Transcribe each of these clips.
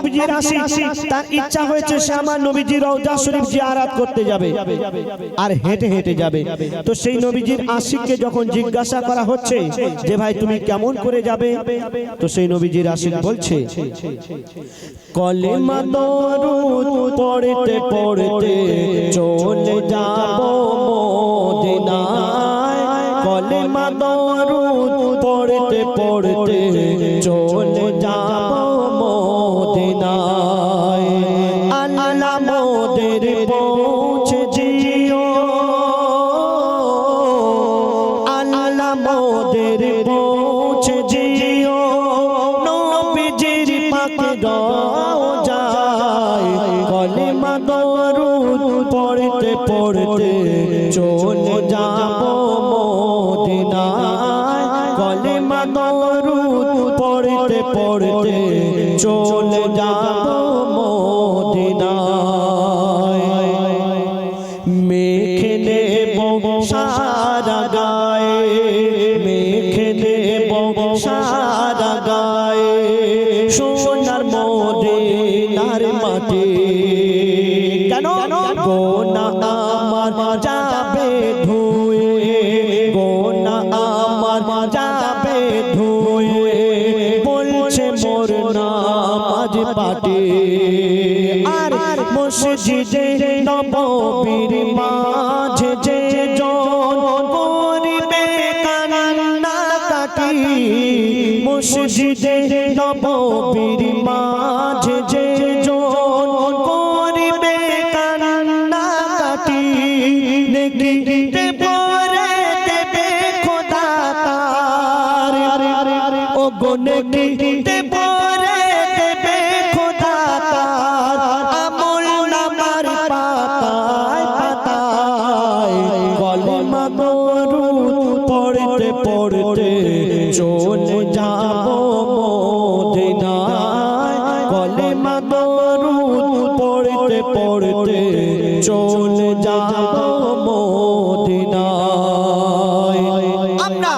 নবীজির আশিক, তার ইচ্ছা হয়েছে সে আমার নবীজির রওজা শরীফ জিয়ারত করতে যাবে আর হেঁটে হেঁটে যাবে। তো সেই নবীজির আশিককে যখন জিজ্ঞাসা করা হচ্ছে যে ভাই তুমি কেমন করে যাবে, তো সেই নবীজির আশিক বলছে কলেমা দরুদ পড়তে পড়তে চলে যাব মদিনায়, কলেমা দরুদ পড়তে পড়তে চলে যাব মদিনায়। আল্লাহ মোদের পৌঁছে দিও, আল্লাহ মোদের পৌঁছে দিও নবীজির পাক রওজায়, কলেমা দরুদ পড়তে পড়তে চলে যাব মদিনায়, কলেমা দরুদ পড়তে পড়তে চলে যাব মদিনায়। মেখে নেব সারা গায়ে, মেখে নেব সারা গায়ে সোনার মদিনার মাটি, কেন গোনা আমার যাবে ধুয়ে, গোনা আমার যাবে ধুয়ে বলছে মোর নামাজ পাটি। আর মসজিদে নববীর মাঝে যে জন করিবে কান্না কাটি, মসজিদে নববীর মাঝে যে জন করিবে কান্না কাটি, নেকিতে ভরে দেবে খোদা তার, ও গো নেকিতে ভরে দেবে খোদা তার, আমল নামার পাতায় পাতায় কলেমা দরুদ পড়তে পড়তে চলে যাব মদিনায়, কলেমা দরুদ পড়তে পড়তে চলে যাব মদিনায়। আমরা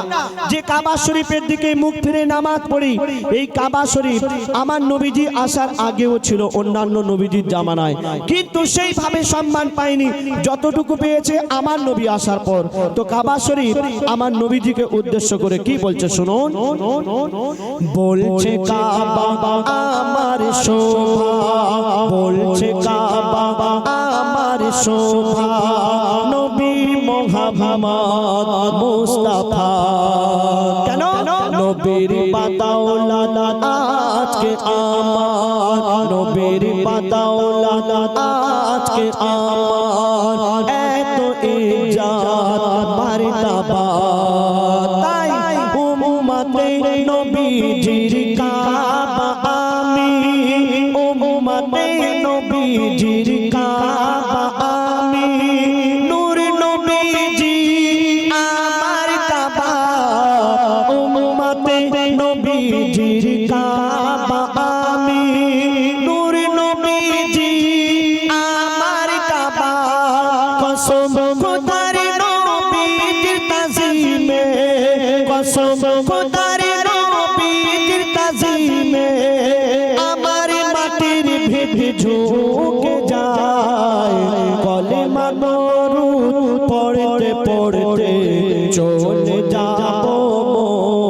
যে কাবা শরীফের দিকে মুখ ফিরে নামাজ পড়ি, এই কাবা শরীফ আমার নবীজি আসার আগেও ছিল অন্যান্য নবীজির জামানায়, কিন্তু সেইভাবে সম্মান পায়নি যতটুকু পেয়েছে আমার নবী আসার পর। তো কাবা শরীফ আমার নবীজিকে উদ্দেশ্য করে কি বলছে শুনুন, বলছে কাবা আমার শোভা, বলছে কাবা আমার শোভা নবী মুহাম্মদ মুস্তাফা, কেন নবীর বাদাওলাত আজকে আমার, নবীর বাদাওলাত আজকে আমার এত ইজ্জত মারতাবা, তাই উম্মতে নবীজির কাবা আমি, উম্মতে নবীজির কাবা আমি, নূর নবীজি আমার কাবা, উম্মতে নবীজির কাবা আমি, নূর নবীজি আমার কাবা, কসম খোদার নবীজির তাজিমে, কসম খোদার নবীজির তাজিমে আমার মাটির ভিভি ঝুঁকে যায়, কলেমা দরুদ পড়তে পড়তে চলে যাব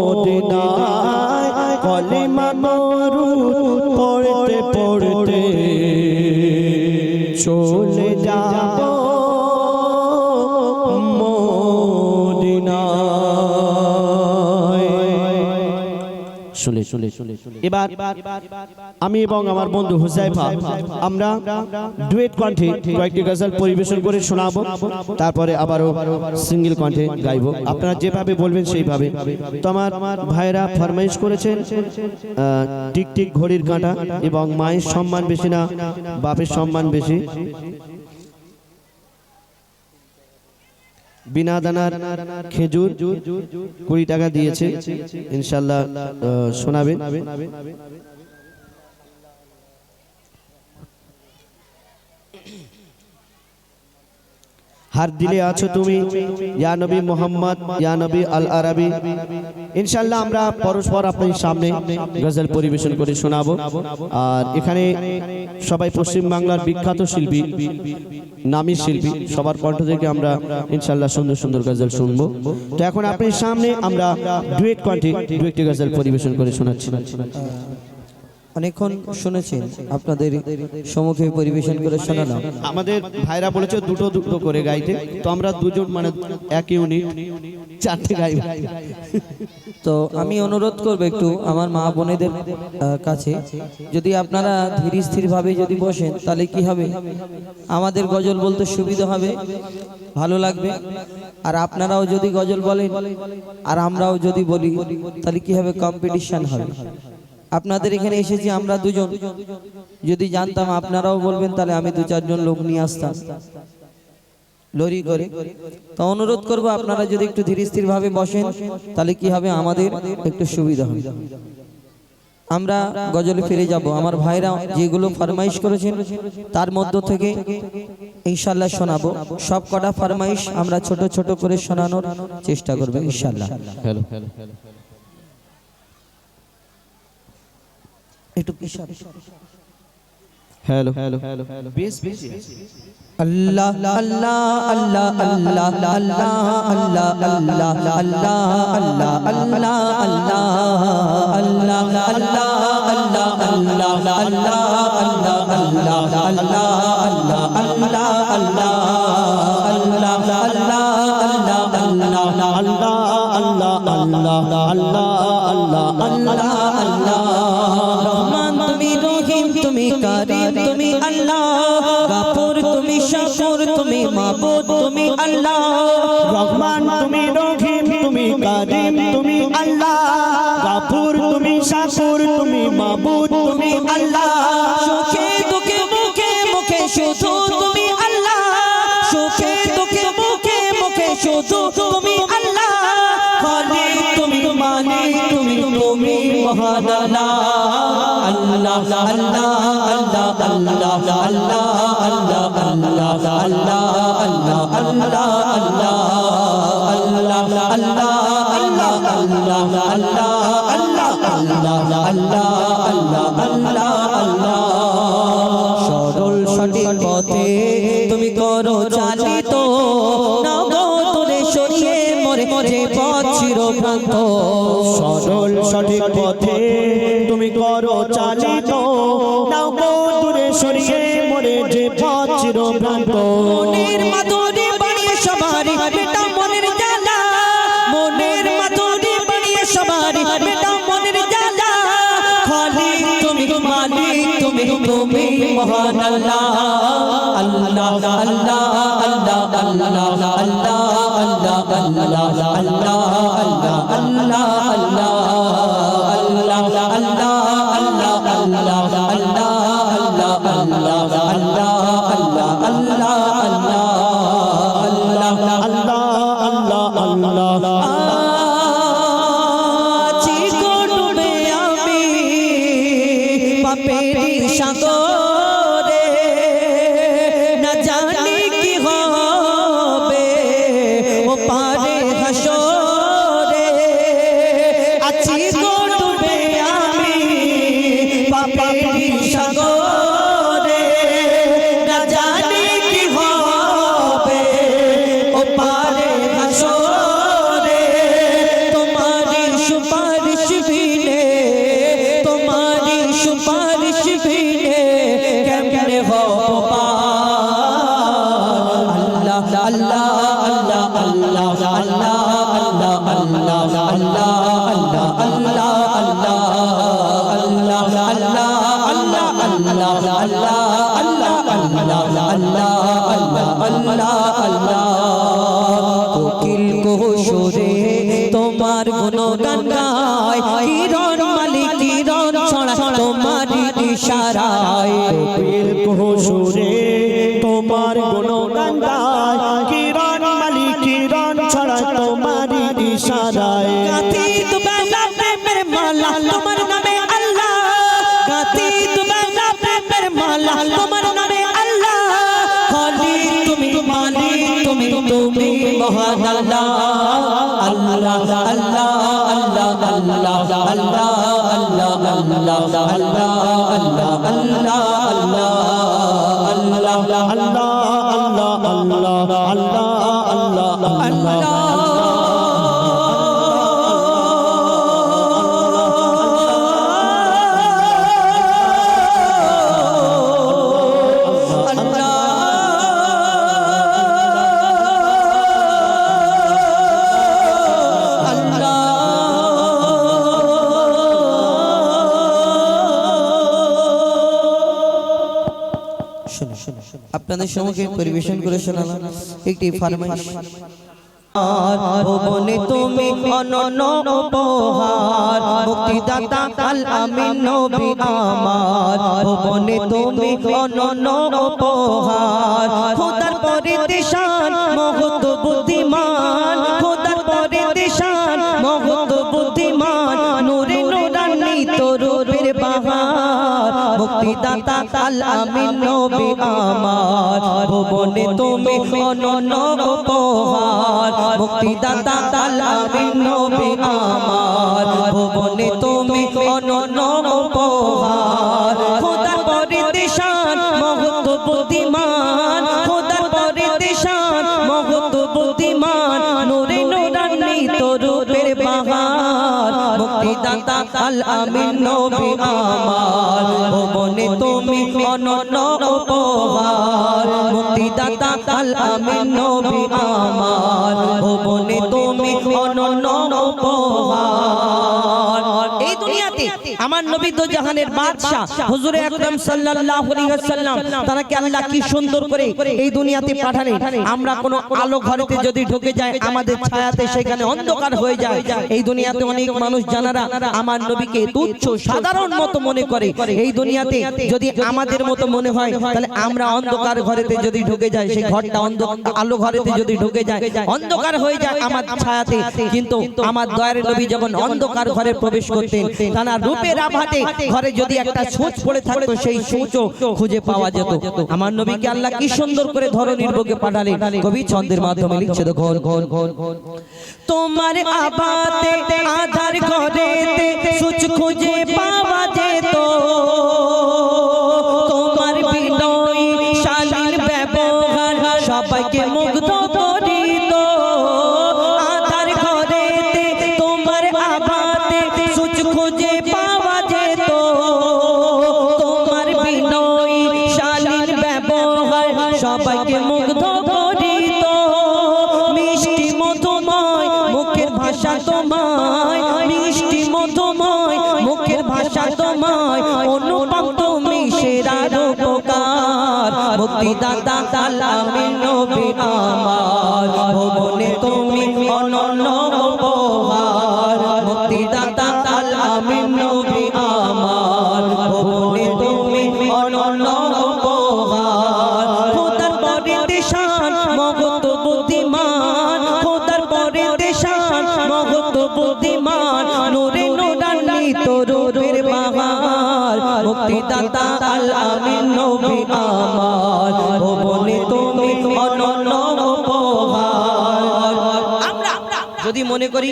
মদিনায়, কলেমা দরুদ পড়তে পড়তে চলে যাব মদিনায়। শুনে শুনে শুনে এবার আমি এবং আমার বন্ধু হুজাইফা আমরা ডুয়েট কণ্ঠে কয়েকটি গজল পরিবেশন করে শোনাবো, তারপরে আবারও সিঙ্গেল কণ্ঠে গাইবো, আপনারা যেভাবে বলবেন সেইভাবে। তো আমার ভাইরা ফরমাইশ করেছেন টিকটিক ঘড়ির কাঁটা এবং মায়ের সম্মান বেশি না বাপের সম্মান বেশি, বিনা দানার খেজুর 20 টাকা দিয়েছে, ইনশাআল্লাহ শোনাবেন। हर दिले आछो तुमी या नबी मोहम्मद या नबी আল আরাবী ইনশাআল্লাহ আমরা পরস্পর আপনাদের সামনে গজল পরিবেশন করে শোনাবো আর এখানে সবাই পশ্চিম বাংলার বিখ্যাত শিল্পী নামী শিল্পী সবার কণ্ঠ থেকে আমরা ইনশাআল্লাহ সুন্দর সুন্দর গজল শুনবো তো এখন আপনাদের সামনে আমরা ডুয়েট কণ্ঠে ডুয়েট গজল পরিবেশন করে শোনাচ্ছি অনেকক্ষণ শুনেছেন আপনাদের সম্মুখে পরিবেশন করে শোনালাম আমাদের ভাইরা বলেছে দুটো দুটো করে গাইতে তো আমরা দুজন মানে এক ইউনিট চারটে গাইব তো আমি অনুরোধ করব একটু আমার মা বোনেদের কাছে যদি আপনারা ধীর স্থির ভাবে যদি বসেন তাহলে কি হবে আমাদের গজল বলতে সুবিধা হবে ভালো লাগবে আর আপনারাও যদি গজল বলেন আর আমরাও যদি বলি তাহলে কি হবে কম্পিটিশন হবে আপনাদের এখানে এসেছি আমরা দুজন যদি জানতাম আপনারাও বলবেন তাহলে আমি দু চারজন লোক নিয়ে আসতাম লরি করে তো অনুরোধ করব আপনারা যদি একটু ধীর স্থির ভাবে বসেন তাহলে কি হবে আমাদের একটু সুবিধা হবে আমরা গজলে ফিরে যাব আমার ভাইরা যেগুলো ফরমাইশ করেছেন তার মধ্য থেকে ইনশাআল্লাহ শোনাবো সব কটা ফরমাইশ আমরা ছোট ছোট করে শোনানোর চেষ্টা করব ইনশাআল্লাহ হ্যালো একটু ইশারা हेलो हेलो बेस बेस अल्लाह अल्लाह अल्लाह अल्लाह अल्लाह अल्लाह अल्लाह अल्लाह अल्लाह अल्लाह अल्लाह अल्लाह अल्लाह अल्लाह তুমি কারিম তুমি আল্লাহ গাফুর তুমি শাকুর তুমি মাবুদ তুমি আল্লাহ রহমান তুমি রহিম তুমি কারিম তুমি আল্লাহ গাফুর তুমি শাকুর তুমি মাবুদ তুমি আল্লাহ সুখে দুঃখে মুখে মুখে শুধু তুমি আল্লাহ সুখে দুঃখে মুখে মুখে শুধু তুমি আল্লাহ খালিক তুমি মালিক তুমি তুমি মহান আল্লাহ अल्लाह अल्लाह अल्लाह अल्लाह अल्लाह अल्लाह अल्लाह अल्लाह अल्लाह अल्लाह अल्लाह अल्लाह সরল সঠিক পথে তুমি করো চালিত নগরে সরিয়ে মরে মরে পথ চিরভ্রান্ত সরল সঠিক পথে তুমি করো চালিত নগরে সরিয়ে মরে যে পথ চিরভ্রান্ত মনের মাধুরী বাড়িয়ে সবারই বেটা মনের জ্বালা মনের মাধুরী বাড়িয়ে সবারই বেটা মনের জ্বালা খালিক তুমি মালিক তুমি তুমি মহান আল্লাহ আল্লাহ আল্লাহ আল্লাহ আল্লাহ আল্লাহ আল্লাহ আল্লাহ আল্লাহ আল্লাহ আল্লাহ আল্লাহ আল্লাহ সাগরে না জানি কি হবে ও পারে হাসরে আছি গো ডুবে আমি পাপের সাগরে না জানি কি হবে ও পারে হাসরে তোমারি সুপারিশ বিনে তোমারি সুপারিশ বিনে কেমনে হব আল্লাহ আল্লাহ আল্লাহ আল্লাহ আল্লাহ আল্লাহ আল্লাহ আল্লাহ আল্লাহ আল্লাহ আল্লাহ আল্লাহ আল্লাহ আল্লাহ আল্লাহ আল্লাহ আল্লাহ আল্লাহ কোকিল কোশরে তোমার গুণগান গায় কিরণ মালিক কিরণ ছড়া তোমারি ইশারায় কোকিল কোশরে তোমার গুণগান গায় কিরণ মালিক কিরণ ছড়া তোমারি ইশারায় গাতি বেলা প্রেমের মালা তোমার নামে আল্লাহ গাতি বেলা প্রেমের মালা তোমার নামে আল্লাহ খালিক তুমি মালিক তুমি মহান আল্লাহ আল্লাহ আল্লাহ আল্লাহ আল্লাহ আল্লাহ আল্লাহ আল্লাহ আল্লাহ আল্লাহ আল্লাহ আল্লাহ আপনাদের সম্মুখে পরিবেশন করে শোনালাম একটি ফরমাইশ। ভুবনে তুমি অনন্য উপহার মুক্তিদাতা আল আমিন নবী আমার ভুবনে তুমি অনন্য উপহার খোদার পরিদেশান মহৎ বুদ্ধিমান খোদার পরিদেশান মহৎ বুদ্ধিমান নূরে নূরান্বিত রূপের বাহার মুক্তিদাতা আল আমিন নবী আমার ভুবনে তুমি অনন্য উপহার মুক্তিদাতা আল আমিন নবী আমার ভুবনে তুমি অনন্য উপহার খোদার পরিদেশান মহৎ বুদ্ধিমান খোদার পরিদেশান মহৎ বুদ্ধিমান নূরে নূরান্বিত রূপের বাহার মুক্তিদাতা আল আমিন নবী আমার ভুবনে তুমি অনন্য উপহার মুক্তিদাতা আল আমিন নবী আমার ভুবনে তুমি অনন্য উপহার। এই দুনিয়াতে আমার নবী তো জাহানের বাদশা হুজুরে আকরাম সাল্লাল্লাহু আলাইহি ওয়াসাল্লাম তাকে আল্লাহ কি সুন্দর করে এই দুনিয়াতে পাঠালেন। আমরা কোনো আলো ঘরেতে যদি ঢুকে যায় আমাদের ছায়াতে সেখানে অন্ধকার হয়ে যায়। এই দুনিয়াতে অনেক মানুষ জানারা আমার নবীকে তুচ্ছ সাধারণ মতো মনে করে। এই দুনিয়াতে যদি আমাদের মতো মনে হয় তাহলে আমরা অন্ধকার ঘরেতে যদি ঢুকে যাই সেই ঘরটা আলো ঘরেতে যদি ঢুকে যায় অন্ধকার হয়ে যায় আমার ছায়াতে। কিন্তু আমার দয়ার নবী যখন অন্ধকার ঘরে প্রবেশ করতেন তার রূপের আভাতে ঘরে যদি একটা সূচ পড়ে থাকতো সেই সূচও খুঁজে পাওয়া যেত। আমার নবীকে আল্লাহ কি সুন্দর করে ধরনীর বুকে পাঠালেন। কবি ছন্দের মাধ্যমে লিখছে ঘন ঘন ঘন তোমার আভাতে আধার ঘরেতে সূচ খুঁজে পাওয়া যেত তোমার বিনয়ী শালীন ব্যবহার সবাইকে মুগ্ধ করিত আধার ঘরেতে তোমার আভাতে সূচ খুঁজে পাওয়া যেত তোমার বিনয়ী শালীন ব্যবহার সবাইকে মুগ্ধ করিত মিষ্টি মধুময় মুখের ভাষা তোমায় মিষ্টি মধুময় মুখের ভাষা তোমায় অনুপম তুমি সেরা রূপকার মুক্তিদাতা আল আমিন নবী আমার ভুবনে তুমি অনন্য উপহার মুক্তিদাতা আল আমিন নবী আমার ভুবনে তুমি অনন্য উপহার খোদার পরিদেশান মহৎ বুদ্ধিমান খোদার পরিদেশান মহৎ বুদ্ধিমান নূরে নূরান্বিত রূপের বাহার মুক্তিদাতা আল আমিন নবী আমার ভুবনে তুমি অনন্য উপহার। আমরা যদি মনে করি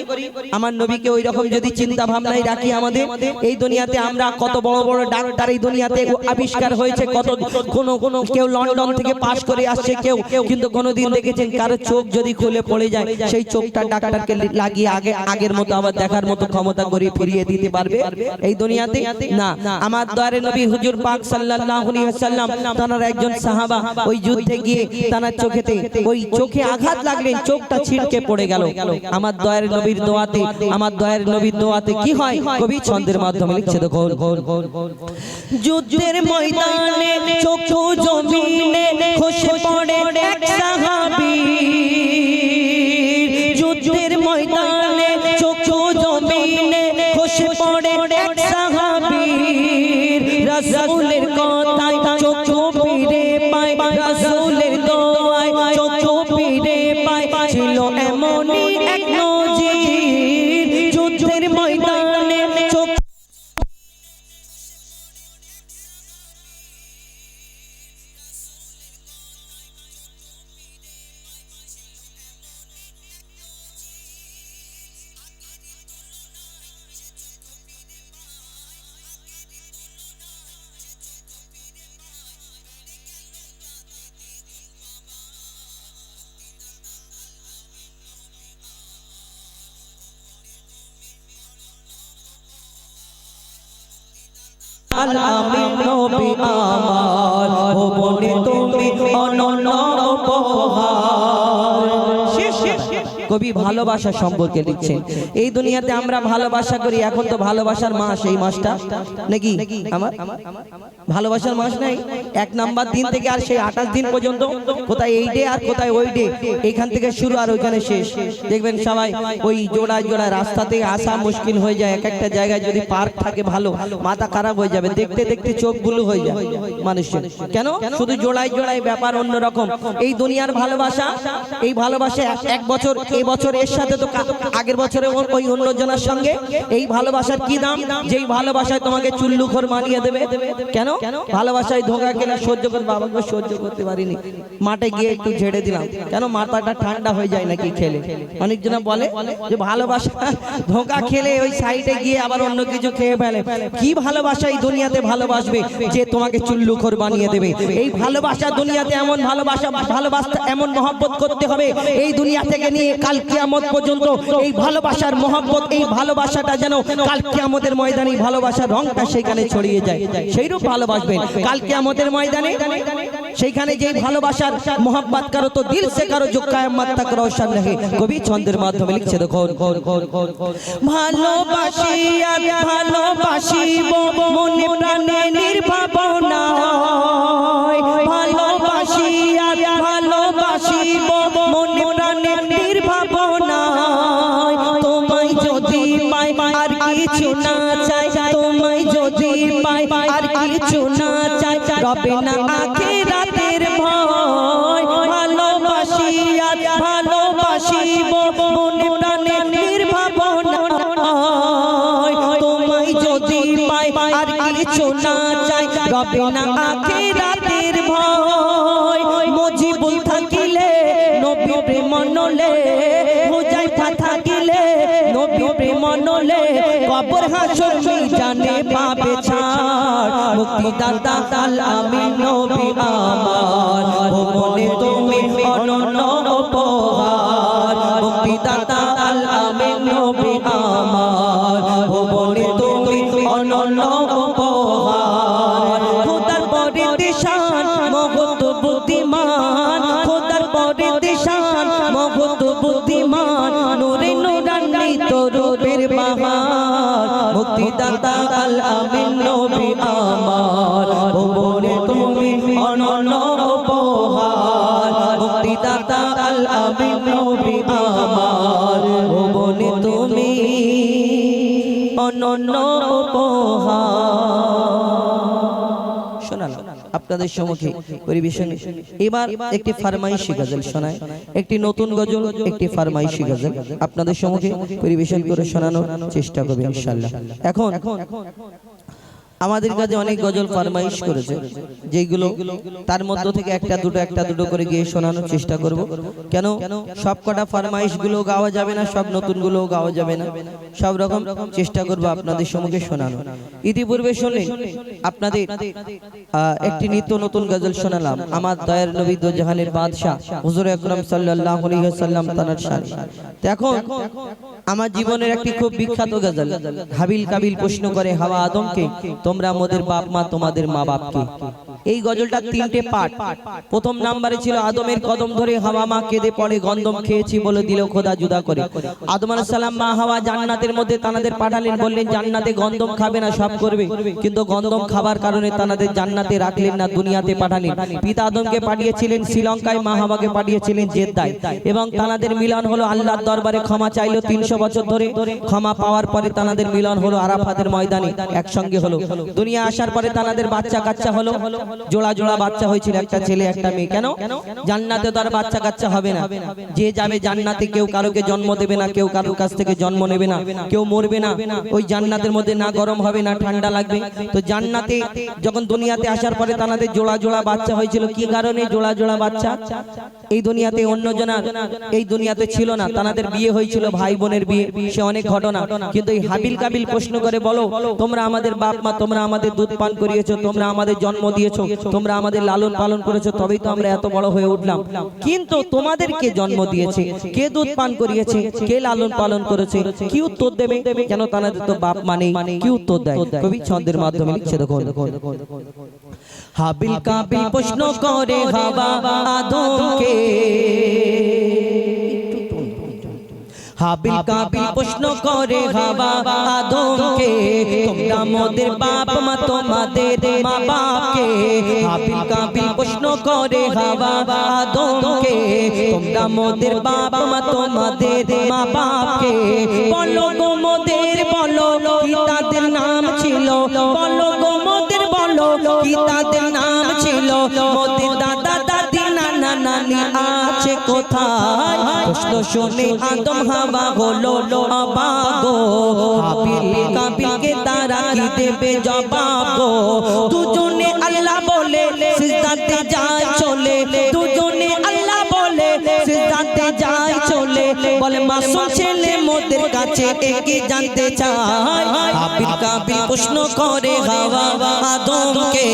আমার নবীকে ওই রকম যদি চিন্তা ভাবনায় রাখি আমাদের এই দুনিয়াতে আমরা কত বড় বড় ডাক্তার এই দুনিয়াতে আবিষ্কার হয়েছে কত কোন কেউ লন্ডন থেকে পাশ করে আসছে কেউ কিন্তু কোনোদিন দেখেছেন কারো চোখ যদি খুলে পড়ে যায় সেই চোখটা ডাক্তারকে লাগিয়ে আগের মতো আবার দেখার মতো ক্ষমতা করে ফিরিয়ে দিতে পারবে এই দুনিয়াতে না। আমার দয়ার নবী হুজুর পাক সাল্লাল্লাহু আলাইহি ওয়াসাল্লাম তার একজন সাহাবা ওই যুদ্ধে গিয়ে তার চোখেতে ওই চোখে আঘাত লাগলেন চোখটা ছিটকে পড়ে গেল। আমার দয়ার নবীর দোয়াতে আমার দয়ার নবীর দোয়াতে কি হয় কবি ছন্দের মাধ্যমে লিখছে ঘন ঘন যুদ্ধের ময়দানে চোখ জমিনে খসে পড়ে এক সাহাবী যুদ্ধের ময়দানে চোখ জমিনে খসে পড়ে এক সাহাবী রাসূলের কথায় চোখ ফিরে পায় রাসূলের দোয়ায় চোখ ফিরে পায় ছিল এমনই এক নজির যুদ্ধের ময়দানে চোখ আল আমিন নবী আমার ও বনে তুমি অনন্য উপহার। কবি ভালোবাসা সম্পর্কে লিখছেন, এই দুনিয়াতে আমরা ভালোবাসা করি, এখন তো ভালোবাসার মাস, এই মাসটা নাকি আমার ভালোবাসার মাস নাই, 1 নাম্বার দিন থেকে আর সেই 28 দিন পর্যন্ত, কোথায় এই ডে আর কোথায় ওই ডে, এইখান থেকে শুরু আর ওইখানে শেষ। দেখবেন সবাই ওই জোড়ায় জোড়ায় রাস্তা থেকে আসা মুশকিল হয়ে যায়। এক একটা জায়গায় যদি পার্ক থাকে ভালো, মাথা খারাপ হয়ে যাবে, দেখতে দেখতে চোখ বুলু হয়ে যায় মানুষের। কেন? শুধু জোড়ায় জোড়ায় ব্যাপার অন্যরকম। এই দুনিয়ার ভালোবাসা, এই ভালোবাসা 1 বছর, এই বছর এর সাথে তো আগের বছরে ওই অন্যজনের সঙ্গে, এই ভালোবাসার কি দাম? যেই ভালোবাসায় তোমাকে চুল্লুখোর মানিয়ে দেবে। কেন? ভালোবাসায় ধোঁকা খেলে সহ্য করে, বাবা সহ্য করতে পারিনি, মাঠে গিয়ে একটু ঝেড়ে দিলাম। কেন? মাথাটা ঠান্ডা হয়ে যায় নাকি খেলে? অনেকজন বলে যে ভালোবাসা ধোঁকা খেলে ওই সাইডে গিয়ে আবার অন্য কিছু খেয়ে ফেলে। কি ভালোবাসা এই দুনিয়াতে ভালোবাসবে যে তোমাকে চুল্লুখোর বানিয়ে দেবে? এই ভালোবাসা দুনিয়াতে এমন ভালোবাসা, ভালোবাসা এমন মহব্বত করতে হবে এই দুনিয়া থেকে নিয়ে কাল কিয়ামত পর্যন্ত। এই ভালোবাসার মহব্বত, এই ভালোবাসাটা যেন কাল কিয়ামতের ময়দানে ভালোবাসার রংটা সেখানে ছড়িয়ে যায়। সেইরূপ ভালোবাসবেন কাল কিয়ামতের ময়দানে, সেইখানে যেই ভালোবাসার মোহাব্বত করো তো দিল সে করো जो কিয়ামত তক রোশন রহে। কবি ছন্দের মাধ্যমে লিখছে, দেখো ভালোবাসি আর ভালোবাসিব মনে প্রাণে নির্ভাবনা, ভালোবাসি আর ভালোবাসিব মনে প্রাণে নির্ভাবনা। তোমায় যদি পাই আর কিছু না চাই, তোমায় যদি পাই আর কিছু না চাই, রবে না আখিরাতের ভয়। ভালোবাসি আর ভালোবাসিব মনে প্রাণে নির্ভাবনা। তোমায় যদি পাই আর কিছু না চাই, রবে না আখিরাতের ভয়। মুজিবুল থাকিলে নবী প্রেম নলে, হুজাইফা থাকিলে নবী প্রেম নলে, কবর হাসর মিজানে পাবে ছাড়। মুক্তিদাতা আল আমিন নবী আমার ও মনে তুমি অনন্য উপহার। মুক্তিদাতা আল আমিন নবী আমার ও মনে তুমি অনন্য উপহার। খোদার পরে দিশান মহৎ বুদ্ধিমান, খোদার পরে দিশান মহৎ বুদ্ধিমান, নূরে নূরান্বিত রূপের বাহার। মুক্তিদাতা আল আমিন নবী আমার ও মনে তুমি অনন্য উপহার। মুক্তিদাতা আল আমিন নবী আমার ও মনে তুমি অনন্য উপহার। শোনালাম আপনাদের সম্মুখে পরিবেশন। এবার একটি ফরমাইশি গজল শোনায়, একটি নতুন গজল, একটি ফরমাইশি গজল আপনাদের সম্মুখে পরিবেশন করে শোনানোর চেষ্টা করব ইনশাআল্লাহ। এখন আমাদের কাছে অনেক গজল ফরমাইশ করেছে, যেগুলো তার মধ্য থেকে একটা দুটো করে গিয়ে শোনানোর চেষ্টা করব। কেন? সব কটা ফরমাইশ গুলো গাওয়া যাবে না, সব নতুন গুলো গাওয়া যাবে না, সব রকম চেষ্টা করব আপনাদের সম্মুখে শোনানো। ইতিপূর্বে শুনলেন আপনাদের একটি নিত্য নতুন গজল শোনালাম, আমার দয়ার নবী দো জাহানের বাদশা হুজুর আকরাম সাল্লাল্লাহু আলাইহি ওয়াসাল্লাম তার শান। তো এখন আমার জীবনের একটি খুব বিখ্যাত গজল, হাবিল কাবিল প্রশ্ন করে হাওয়া আদমকে, তোমরা মোদের বাপ মা তোমাদের মা বাপকে। এই গজলটা 3টে পার্ট। প্রথম নম্বরে ছিল আদমের কদম ধরে হাওয়া মা কেঁদে পড়ে, গন্ধম খেয়েছি বলে দিল খোদা জুদা করে। আদম আলাইহিস সালাম মা হাওয়া জান্নাতের মধ্যে তানাদের পাঠালেন, বললেন জান্নাতে গন্ধম খাবে না, সব করবে, কিন্তু গন্ধম খাবার কারণে তানাদের জান্নাতে রাখলেন না, দুনিয়াতে পাঠালেন। পিতা আদমকে পাঠিয়েছিলেন শ্রীলঙ্কায়, মা হাওয়াকে পাঠিয়েছিলেন জেদ্দায়, এবং তানাদের মিলন হলো আল্লাহর দরবারে। ক্ষমা চাইলো 300 বছর ধরে, ক্ষমা পাওয়ার পরে তানাদের মিলন হলো আরাফাতের ময়দানে, একসঙ্গে হলো। দুনিয়া আসার পরে তানাদের বাচ্চা কাচ্চা হলো, জোড়া জোড়া বাচ্চা হয়েছিল, একটা ছেলে একটা মেয়ে। কেন? জান্নাতে তো আর বাচ্চা কাচ্চা হবে না, যে যাবে জান্নাতে কেউ কারোকে জন্ম দেবে না, কেউ কারোর কাছ থেকে জন্ম নেবে না, কেউ মরবে না। ওই জান্নাতের মধ্যে না গরম হবে না ঠান্ডা লাগবে। তো জান্নাতে যখন দুনিয়াতে আসার পরে তানাদের জোড়া জোড়া বাচ্চা হয়েছিল। কি কারণে জোড়া জোড়া বাচ্চা? এই দুনিয়াতে অন্যজনার এই দুনিয়াতে ছিল না, তানাদের বিয়ে হয়েছিল, ভাই বোনের বিয়ে, সে অনেক ঘটনা। কিন্তু এই হাবিল কাবিল প্রশ্ন করে, বলো তোমরা আমাদের বাপ মা, তোমরা আমাদের দুধ পান করিয়েছো, তোমরা আমাদের জন্ম দিয়েছো, তোমরা আমাদের লালন পালন করেছো, তবেই তো আমরা এত বড় হয়ে উঠলাম। কিন্তু তোমাদেরকে জন্ম দিয়েছে কে, দুধ পান করিয়েছে কে, লালন পালন করেছে, কি উত্তর দেবে? কেন তাদের তো বাপ মানে, কি উত্তর দেয়? কবি ছন্দের মাধ্যমে লিখছে, দেখো হাবিল কাবিল প্রশ্ন করে হাওয়া আদমকে, হাবিল কাবিল প্রশ্ন করে হাওয়া আদমকে, তোমরা মোদের বাপ মা তোমাদের মা বাপকে। হাবিল কাবিল প্রশ্ন করে হাওয়া আদমকে, তোমরা মোদের বাপ মা তোমাদের মা বাপকে। বলো গো মোদের, বলো কি তাদের নাম ছিল, বলো গো মোদের, বলো কি তাদের নাম ছিল। মোদের দাদা দাদি নানা নানি আছে কোথায়? প্রশ্ন শুনে আদম হাওয়া হলো অবাক গো, হাবিল কাবিলকে তারা কি দেবে জবাব গো। দুজনে আল্লাহ বলে সিজদাতে যায় চলে, দুজনে আল্লাহ বলে সিজদাতে যায় চলে। বলে মাসুম ছেলে মোদের কাছে একে জানতে চায়। হাবিল কাবিল প্রশ্ন করে হাওয়া আদমকে,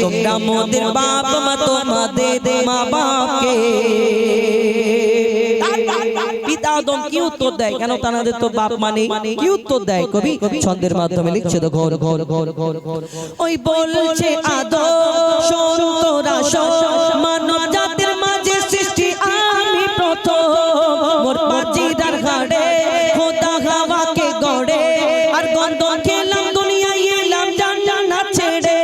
তোমরা মোদের বাপ মা তোমাদের মা বাপকে। পিতা আদম কি উত্তর দেয়? কেন তাদের তো বাপ মানে, কি উত্তর দেয়? কবি ছন্দের মাধ্যমে লিখছে, তো ঘর ঘর ঘর ঘর ঘর। ওই বলছে আদম শোন তোরা শোন, মানব জাতির মাঝে সৃষ্টি আমি প্রথম। মোর পাজিদার ঘাড়ে খোদা হাওয়াকে গড়ে, আর গন্ধ খেলাম দুনিয়ায় এলাম জান্নাত ছেড়ে।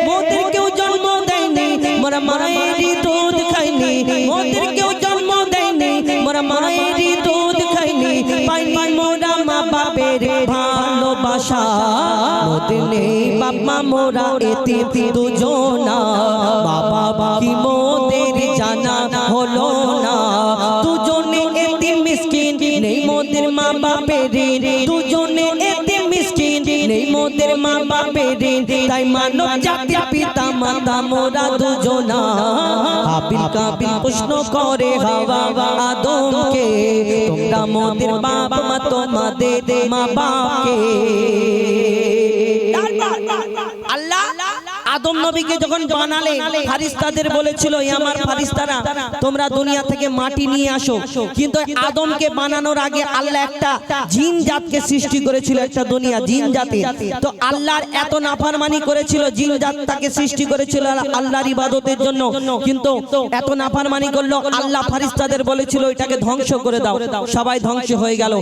মোদের কেউ জন্ম দেয়নি, মোরা মায়েরই দুধ খাইনি। মোদের কেউ জন্ম দেয়নি, মোরা মায়েরই দুধ খাইনি। পাইনি মোরা মা বাপের ভালোবাসা, মোদের নেই বাপ মা মোরা এতে দুজনা। মা বাবা কি মোদের জানা হলো না, দুজনে এতে মিসকিন নেই মোদের মা বাপের। দুজনে এতে মিসকিন নেই মোদের মা বাপের। তাই মানব জাতির পিতা মাতা মোরা দুজনা। হাবিল কাবিল প্রশ্ন করে হাওয়া আদমকে, তোমরা মোদের বাপ মা তোমাদের মা বাপকে। আল্লাহ আদম নবীকে যখন বানালেন, ফারিস্তাদের বলেছিল, এই আমার ফারিস্তারা তোমরা দুনিয়া থেকে মাটি নিয়ে আসো। কিন্তু আদমকে বানানোর আগে আল্লাহ একটা জিন জাতকে সৃষ্টি করেছিল, একটা দুনিয়া জিন জাতি। তো আল্লাহর এত নাফরমানি করেছিল, জিন জাত তাকে সৃষ্টি করেছিল আল্লাহর ইবাদতের জন্য। কিন্তু এত নাফরমানি করলো, আল্লাহ ফারিস্তাদের বলেছিল এটাকে ধ্বংস করে দাও, সবাই ধ্বংস হয়ে গেল।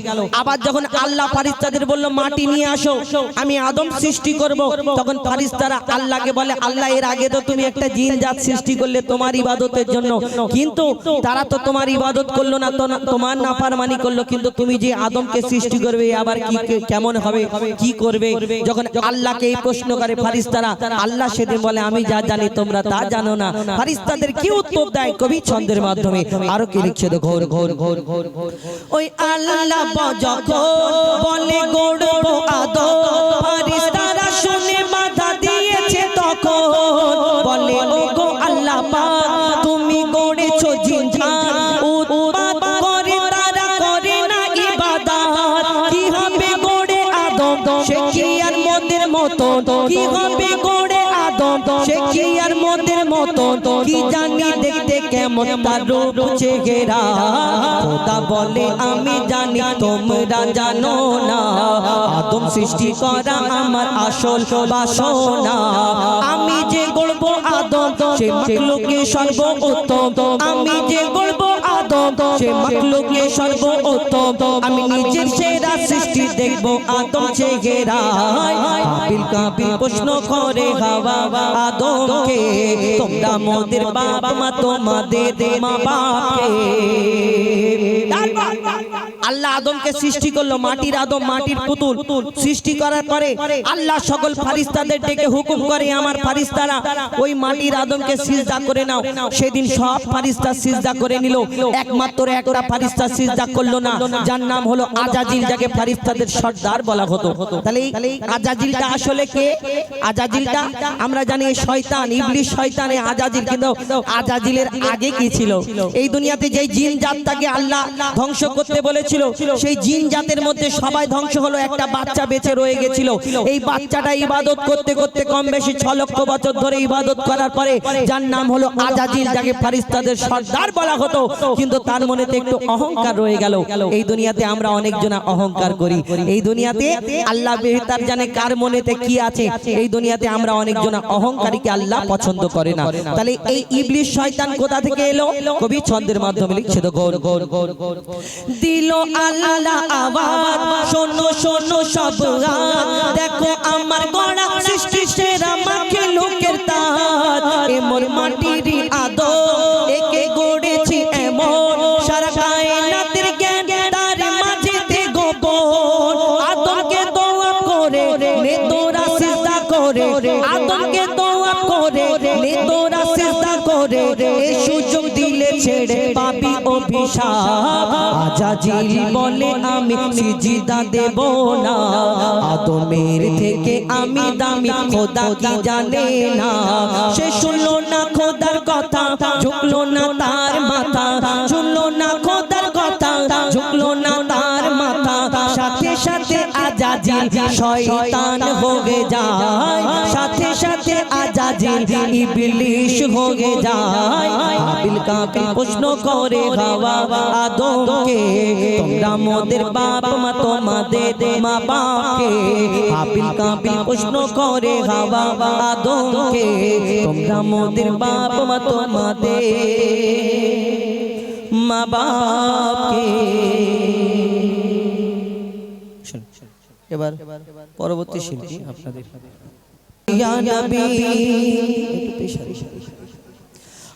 আবার যখন আল্লাহ ফারিস্তাদের বলল মাটি নিয়ে আসো, আমি আদম সৃষ্টি করব, তখন ফারিস্তারা আল্লাহকে বলে, আল্লাহ এর আগে তো তুমি একটা জিন জাত সৃষ্টি করলে তোমার ইবাদতের জন্য, কিন্তু তারা তো তোমার ইবাদত করলো না, তোমার নাফরমানি করলো। কিন্তু তুমি যে আদমকে সৃষ্টি করবে আবার কি কেমন হবে, কি করবে? যখন আল্লাহকে এই প্রশ্ন করে ফারিস্তারা, আল্লাহ সেদিন বলে আমি যা জানি তোমরা তা জানো না। ফারিস্তাদের কি উত্তর দেয়? কবি ছন্দের মাধ্যমে আরো কি লিখছে, তো ঘোর ঘোর ঘোর ঘোর ঘোর। ওই আল্লাহ যখন বলে গড়ব আদম, ফারিস্তারা শুনে মাথা দিয়েছে তখন। বলে ও গো আল্লাহ পাক, তুমি গড়েছো জিন জাত, উৎপাত করে তারা করে না ইবাদত। কি হবে গড়ে আদম, সে কি আর মোদের মতো? কি হবে গড়ে আদম, সে কি আর মোদের মতো? কি জানি দেখতে কেমন তার রূপ চেহারা। খোদা বলে আমি জানি তোমরা জানো না, আদম সৃষ্টি করা আমার আসল বাসনা। আমি যে গড়ব আদম, সে মাখলুকে সর্বোত্তম। আমি যে গড়ব আদম, সে মাখলুকে সর্বোত্তম। আমি নিজের সেরা সৃষ্টি দেখব আদম চেহারা। হাবিল কাবিল প্রশ্ন করে হাওয়া আদমকে, তোমরা মোদের বাপ মা তোমাদের মা বাপকে। আল্লাহ আদমকে সৃষ্টি করলো, মাটির আদম, মাটির পুতুল সৃষ্টি করার পরে আল্লাহ সকল ফারিস্তাদের ডেকে হুকুম করে, আমার ফারিস্তারা ওই মাটির আদমকে সিজদা করে নাও। সেদিন সব ফারিস্তা সিজদা করে নিল, একমাত্র একটা ফারিস্তা সিজদা করলো না, যার নাম হলো আজাজিল, যাকে ফারিস্তাদের সর্দার বলা হতো। তাহলে এই আজাজিলটা আসলে কে? আজাজিলটা আমরা জানি শয়তান, ইবলিস শয়তান আজাজিল। কিন্তু আজাজিলের আগে কি ছিল? এই দুনিয়াতে যে জিন জাতটাকে আল্লাহ ধ্বংস করতে বলেছিল, সেই জিন জাতের মধ্যে সবাই ধ্বংস হলো, একটা বাচ্চা বেঁচে রয়ে গেছিল। এই বাচ্চাটা ইবাদত করতে করতে কম বেশি 6 লক্ষ বছর ধরে ইবাদত করার পরে, যার নাম হলো আজাজিল, যাকে ফেরেশতাদের সর্দার বলা হতো, কিন্তু তার মনেতে একটু অহংকার রয়ে গেল। এই দুনিয়াতে আমরা অনেকজন অহংকার করি। এই দুনিয়াতে আল্লাহ বেহতার জানে কার মনেতে কি আছে। এই দুনিয়াতে আমরা অনেকজন অহংকারীকে আল্লাহ পছন্দ করে না। তাহলে এই ইবলিস শয়তান কোথা থেকে এলো? কবি ছন্দের মাধ্যমে লিখছে তো, গোল গোল গোল দিল আল্লাহ আওয়াজ, শোনো শোনো সব রাত, দেখো আমার গড়া সৃষ্টি সেরা মাখে লোকের তাজ, এ মোর মাটির আদর, একে গড়েছি এমন, সারা কায়নাতের জ্ঞান তার মাঝেতে গোপন। আদমকে দোয়া করে নে তোরা সিজদা করে, আদমকে দোয়া করে নে তোরা সিজদা করে, এই সুযোগ দিলে ছেড়ে পাবি অভিশাপ। আজাজিল বলে আমি সিজদা দেব না, আদমের থেকে আমি দামি, খোদা কি জানে না। সে শুনলো না খোদার কথা, ঝুঁকলো না তার মাথা, শুনলো না খোদার কথা, ঝুঁকলো না তার মাথা। সাথে সাথে আজাজিল শয়তান হয়ে যায়, সাথে সাথে আজাজিল ইবলিশ হয়ে যায়। আবিল কাবিল প্রশ্ন করে হাওয়া আদমকে, তোমরা মোদের বাপ মা, তোমাদের মা বাপকে। আবিল কাবিল প্রশ্ন করে হাওয়া আদমকে, তোমরা মোদের বাপ মা, তোমাদের মা বাপকে। এবার পরবর্তী শিল্পী আপনাদের ইয়া নবী, একটু পেশারি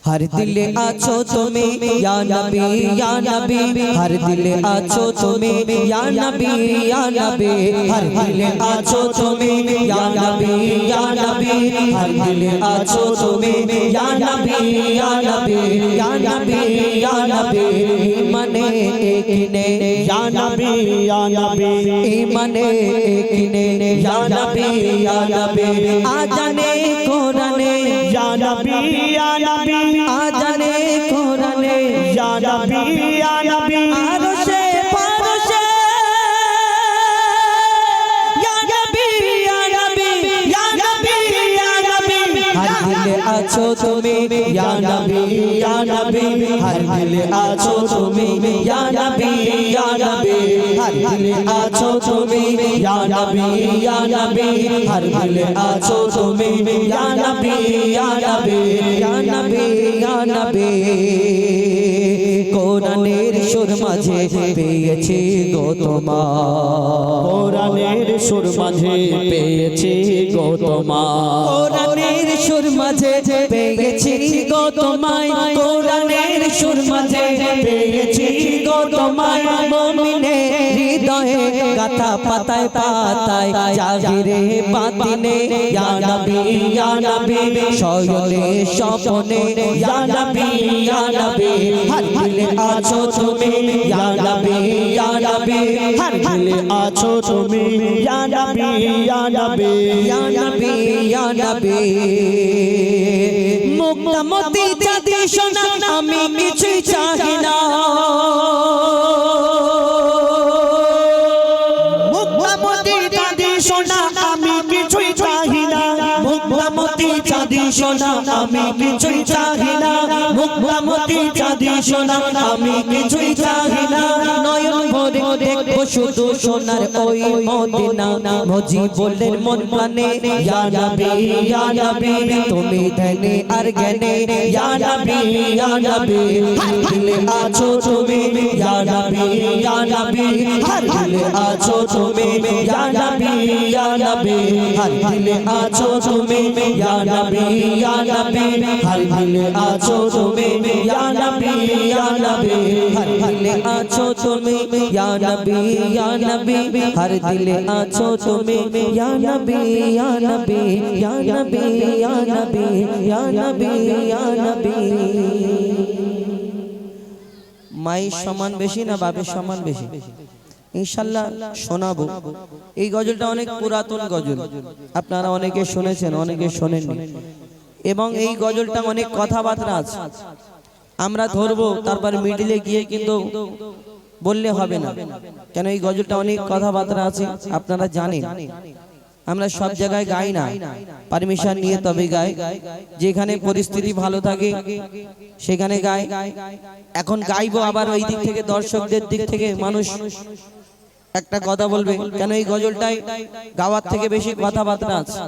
हर दिल आछो तुम्हें या नबी या नबी, हर दिल आछो तुम्हें या नबी या नबी, हर दिल आछो तुम्हें या नबी या नबी, हर दिल आछो तुम्हें या नबी या नबी, या नबी या नबी। मने एक ने या नबी या नबी, मने एक ने या नबी या नबी। आजाने कुराने या नबी या नबी, आजाने कुराने या नबी या नबी। आरशे फरशे या नबी या नबी, या नबी या नबी। हर दिल आछो तुम्हें या नबी या नबी, हर दिल आछो तुम्हें या नबी या नबी, हर दिल आछो तुम्हें या नबी या नबी, हर दिल आछो तुम्हें या नबी या नबी, या नबी या नबी। কোরআনের সুর মাঝে পেয়েছি গো তোমার, কোরআনের সুর মাঝে পেয়েছি গো তোমার, কোরআনের সুর মাঝে পেয়েছি গো তোমায়, কোরআনের সুর মাঝে পেয়েছি গো তোমায়। মুমিনের হৃদয়ে গাথা পাতায় পাতায়, জাহিরে বাতিনে ইয়া নবী ইয়া নবী, শয়নে স্বপ্নে ইয়া নবী ইয়া নবী। হর দিলে আছো তুমি ইয়া নবী ইয়া নবী, হর দিলে আছো তুমি ইয়া নবী ইয়া নবী, ইয়া নবী ইয়া নবী। মুক্তা মতি চাঁদি সোনা আমি কিছুই চাই না, মুক্তা মতি চাঁদি সোনা আমি কিছুই চাই না, মুক্তা মতি চাঁদি সোনা আমি কিছুই চাই না, মুক্তা মতি চাঁদি সোনা আমি কিছুই চাই না। নয়ন ভরে দেখবো শুধু সোনার ওই মদিনা, মুজিবুলের মন প্রাণে ইয়া নবী ইয়া নবী, তুমি ধ্যানে আর জ্ঞানে ইয়া নবী ইয়া নবী। হর দিলে আছো তুমি ইয়া নবী ইয়া নবী, হর দিলে আছো তুমি ইয়া নবী ইয়া নবী, হর দিলে আছো তুমি ইয়া নবী ইয়া নবী, হর দিলে আছো তুমি ইয়া নবী ইয়া নবী, হর দিলে আছো তুমি ইয়া নবী ইয়া নবী, হর দিলে আছো তুমি ইয়া নবী ইয়া নবী, ইয়া নবী ইয়া নবী, ইয়া নবী ইয়া নবী। মায়ের সম্মান বেশি না বাপের সম্মান বেশি? ইনশাআল্লাহ শোনাবো। এই গজলটা অনেক পুরাতন গজল, আপনারা অনেকে শুনেছেন অনেকে শোনেননি, এবং এই গজলটা অনেক কথাবার্তা আছে। আমরা ধরবো, তারপর মিডিলে গিয়ে কিন্তু বললে হবে না, কেন এই গজলটা অনেক কথাবার্তা আছে, আপনারা জানেন। আমরা সব জায়গায় গাই না, পারমিশন নিয়ে তবে গাই, যেখানে পরিস্থিতি ভালো থাকে সেখানে গাই। এখন গাইবো, আবার ওই দিক থেকে দর্শকদের দিক থেকে মানুষ একটা কথা বলবে, কেন এই গজলটাই গাওয়ার থেকে বেশি কথাবার্তা আছে।